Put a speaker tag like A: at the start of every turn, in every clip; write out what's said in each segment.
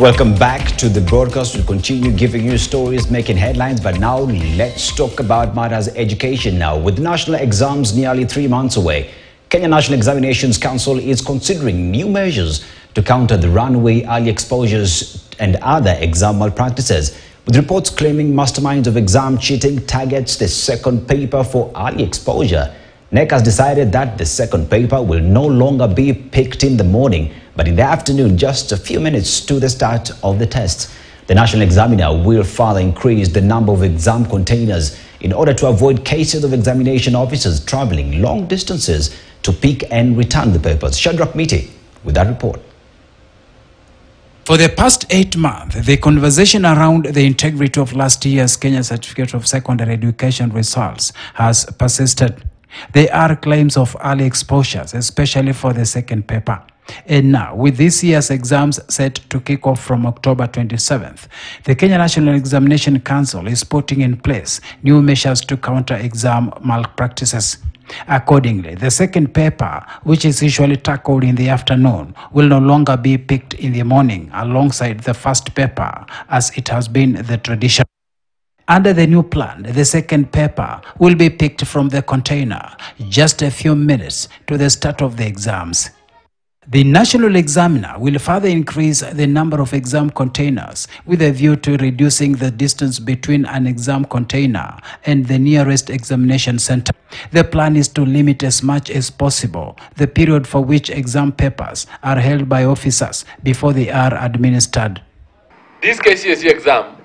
A: Welcome back to the broadcast. We'll continue giving you stories making headlines, but now let's talk about matters education now. With national exams nearly 3 months away, Kenya National Examinations Council is considering new measures to counter the runaway early exposures and other exam malpractices. With reports claiming masterminds of exam cheating targets the second paper for early exposure, KNEC has decided that the second paper will no longer be picked in the morning, but in the afternoon, just a few minutes to the start of the test. The national examiner will further increase the number of exam containers in order to avoid cases of examination officers traveling long distances to pick and return the papers. Shadrach Miti with that report.
B: For the past 8 months, the conversation around the integrity of last year's Kenya Certificate of Secondary Education results has persisted. There are claims of early exposures, especially for the second paper. And now, with this year's exams set to kick off from October 27th, the Kenya National Examination Council is putting in place new measures to counter exam malpractices. Accordingly, the second paper, which is usually tackled in the afternoon, will no longer be picked in the morning alongside the first paper, as it has been the tradition. Under the new plan, the second paper will be picked from the container just a few minutes to the start of the exams. The national examiner will further increase the number of exam containers with a view to reducing the distance between an exam container and the nearest examination center. The plan is to limit as much as possible the period for which exam papers are held by officers before they are administered.
C: This KCSE exam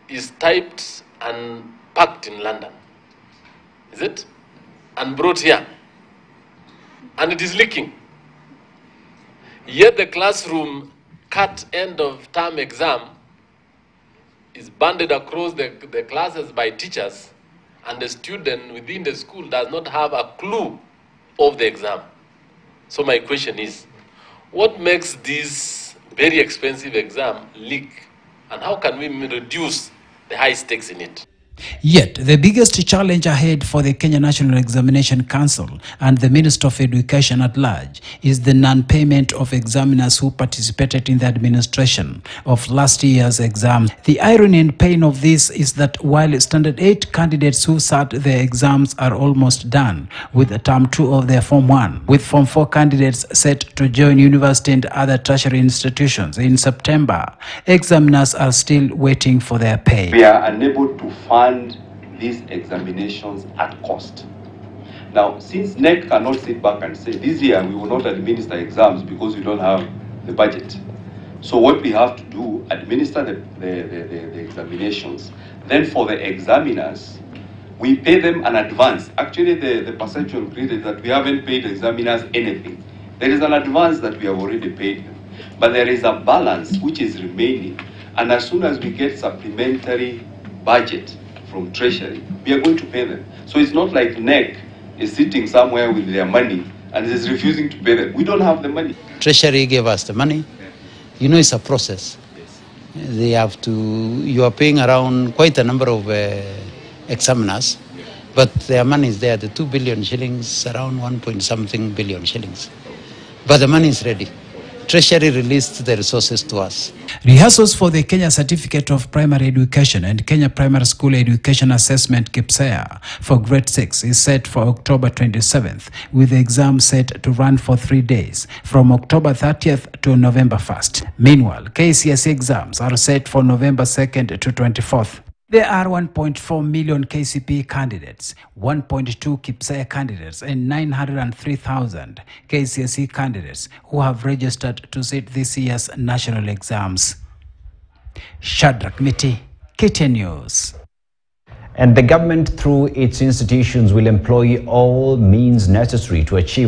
C: is typed and packed in London, is it? And brought here. And it is leaking. Yet the classroom cut end of term exam is banded across the classes by teachers, and the student within the school does not have a clue of the exam. So my question is, what makes this very expensive exam leak, and how can we reduce the high stakes in it?
B: Yet, the biggest challenge ahead for the Kenya National Examination Council and the Minister of Education at large is the non-payment of examiners who participated in the administration of last year's exam. The irony and pain of this is that while Standard 8 candidates who sat the exams are almost done with Term 2 of their Form 1, with Form 4 candidates set to join university and other tertiary institutions in September, examiners are still waiting for their pay.
D: We are unable to fund these examinations at cost. Now, since KNEC cannot sit back and say, this year we will not administer exams because we don't have the budget. So what we have to do, administer the examinations. Then for the examiners, we pay them an advance. Actually, the perception created that we haven't paid examiners anything. There is an advance that we have already paid them. But there is a balance which is remaining. And as soon as we get supplementary budget from Treasury, we are going to pay them. So it's not like KNEC is sitting somewhere with their money and is refusing to pay them. We don't have the money.
E: Treasury gave us the money. You know, it's a process. They have to, you are paying around quite a number of examiners, but their money is there. The 2 billion shillings, around 1.something billion shillings. But the money is ready. Treasury released the resources to us.
B: Rehearsals for the Kenya Certificate of Primary Education and Kenya Primary School Education Assessment KPSEA for Grade 6 is set for October 27th, with the exam set to run for 3 days, from October 30th to November 1st. Meanwhile, KCSE exams are set for November 2nd to 24th. There are 1.4 million KCPE candidates, 1.2 KPSEA candidates, and 903,000 KCSE candidates who have registered to sit this year's national exams. Shadrach Miti, KTN News.
A: And the government, through its institutions, will employ all means necessary to achieve